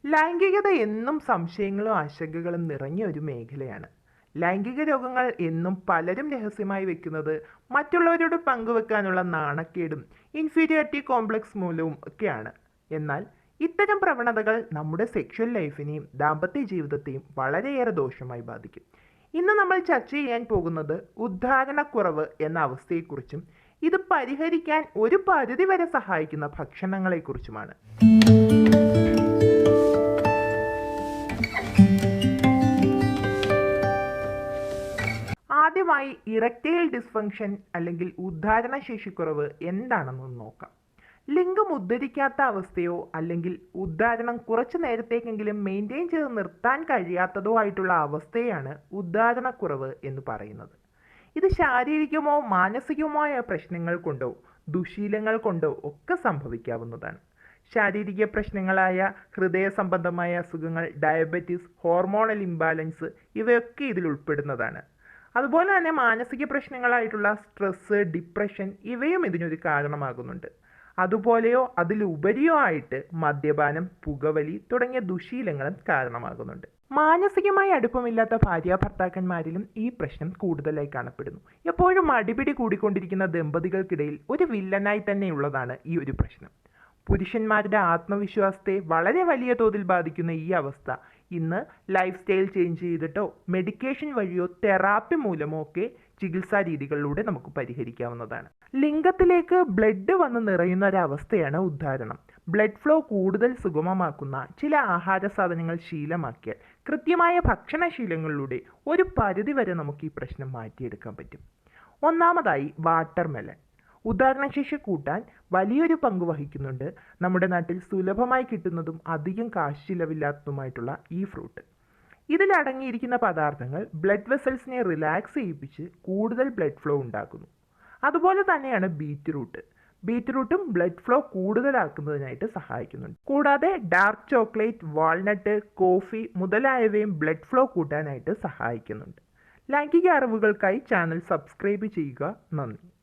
ലൈംഗികത എന്നും സംശയങ്ങളും ആശങ്കകളും നിറഞ്ഞ ഒരു മേഖലയാണ്. ലൈംഗിക രോഗങ്ങൾ എന്നും പലരും രഹസ്യമായി വെക്കുന്നത് മറ്റുള്ളവരോട് പങ്കുവെക്കാനുള്ള നാണക്കേടും ഇൻഫീരിയോറിറ്റി കോംപ്ലക്സ് മൂലവും ഒക്കെയാണ്. എന്നാൽ ഇത്തരം പ്രവണതകൾ നമ്മുടെ സെക്ഷൽ ലൈഫിനെയും ദാമ്പത്യ ജീവിതത്തെയും വളരെയേറെ ദോഷമായി ബാധിക്കും. ഇന്ന് നമ്മൾ ചർച്ച ചെയ്യാൻ പോകുന്നത് ഉദ്ധാരണക്കുറവ് എന്ന അവസ്ഥയെക്കുറിച്ചും ഇത് പരിഹരിക്കാൻ ഒരു പരിധിവരെ സഹായിക്കുന്ന ഭക്ഷണങ്ങളെക്കുറിച്ചുമാണ്. ആദ്യമായി ഇറക്റ്റൈൽ ഡിസ്ഫങ്ഷൻ അല്ലെങ്കിൽ ഉദ്ധാരണ ശേഷിക്കുറവ് എന്താണെന്ന് നോക്കാം. ലിംഗം ഉദ്ധരിക്കാത്ത അവസ്ഥയോ അല്ലെങ്കിൽ ഉദ്ധാരണം കുറച്ചു നേരത്തേക്കെങ്കിലും മെയിൻറ്റെയിൻ ചെയ്ത് നിർത്താൻ കഴിയാത്തതോ ആയിട്ടുള്ള അവസ്ഥയാണ് ഉദ്ധാരണക്കുറവ് എന്ന് പറയുന്നത്. ഇത് ശാരീരികമോ മാനസികമോ ആയ പ്രശ്നങ്ങൾ കൊണ്ടോ ദുശീലങ്ങൾ കൊണ്ടോ ഒക്കെ സംഭവിക്കാവുന്നതാണ്. ശാരീരിക പ്രശ്നങ്ങളായ ഹൃദയ സംബന്ധമായ അസുഖങ്ങൾ, ഡയബറ്റിസ്, ഹോർമോണൽ ഇംബാലൻസ് ഇവയൊക്കെ ഇതിൽ ഉൾപ്പെടുന്നതാണ്. അതുപോലെ തന്നെ മാനസിക പ്രശ്നങ്ങളായിട്ടുള്ള സ്ട്രെസ്, ഡിപ്രഷൻ ഇവയും ഇതിനൊരു കാരണമാകുന്നുണ്ട്. അതുപോലെയോ അതിലുപരിയോ ആയിട്ട് മദ്യപാനം, പുകവലി തുടങ്ങിയ ദുശീലങ്ങളും കാരണമാകുന്നുണ്ട്. മാനസികമായി അടുപ്പമില്ലാത്ത ഭാര്യ ഭർത്താക്കന്മാരിലും ഈ പ്രശ്നം കൂടുതലായി കാണപ്പെടുന്നു. എപ്പോഴും അടിപിടി കൂടിക്കൊണ്ടിരിക്കുന്ന ദമ്പതികൾക്കിടയിൽ ഒരു വില്ലനായി തന്നെയുള്ളതാണ് ഈ ഒരു പ്രശ്നം. പുരുഷന്മാരുടെ ആത്മവിശ്വാസത്തെ വളരെ വലിയ തോതിൽ ബാധിക്കുന്ന ഈ അവസ്ഥ ഇന്ന് ലൈഫ് സ്റ്റൈൽ ചേഞ്ച് ചെയ്തിട്ടോ മെഡിക്കേഷൻ വഴിയോ തെറാപ്പി മൂലമോ ഒക്കെ ചികിത്സാ രീതികളിലൂടെ നമുക്ക് പരിഹരിക്കാവുന്നതാണ്. ലിംഗത്തിലേക്ക് ബ്ലഡ് വന്ന് നിറയുന്ന ഒരവസ്ഥയാണ് ഉദ്ധാരണം. ബ്ലഡ് ഫ്ലോ കൂടുതൽ സുഗമമാക്കുന്ന ചില ആഹാര സാധനങ്ങൾ ശീലമാക്കിയാൽ, കൃത്യമായ ഭക്ഷണശീലങ്ങളിലൂടെ ഒരു പരിധിവരെ നമുക്ക് ഈ പ്രശ്നം മാറ്റിയെടുക്കാൻ പറ്റും. ഒന്നാമതായി വാട്ടർമെലൺ. ഉദാഹരണശേഷി കൂട്ടാൻ വലിയൊരു പങ്ക് വഹിക്കുന്നുണ്ട് നമ്മുടെ നാട്ടിൽ സുലഭമായി കിട്ടുന്നതും അധികം കാശ് ചിലവില്ലാത്തതുമായിട്ടുള്ള ഈ ഫ്രൂട്ട്. ഇതിലടങ്ങിയിരിക്കുന്ന പദാർത്ഥങ്ങൾ ബ്ലഡ് വെസൽസിനെ റിലാക്സ് ചെയ്യിപ്പിച്ച് കൂടുതൽ ബ്ലഡ് ഫ്ലോ ഉണ്ടാക്കുന്നു. അതുപോലെ തന്നെയാണ് ബീറ്റ്റൂട്ട്. ബീറ്റ്റൂട്ടും ബ്ലഡ് ഫ്ലോ കൂടുതലാക്കുന്നതിനായിട്ട് സഹായിക്കുന്നുണ്ട്. കൂടാതെ ഡാർക്ക് ചോക്ലേറ്റ്, വാൾനട്ട്, കോഫി മുതലായവയും ബ്ലഡ് ഫ്ലോ കൂട്ടാനായിട്ട് സഹായിക്കുന്നുണ്ട്. ലൈംഗിക അറിവുകൾക്കായി ചാനൽ സബ്സ്ക്രൈബ് ചെയ്യുക. നന്ദി.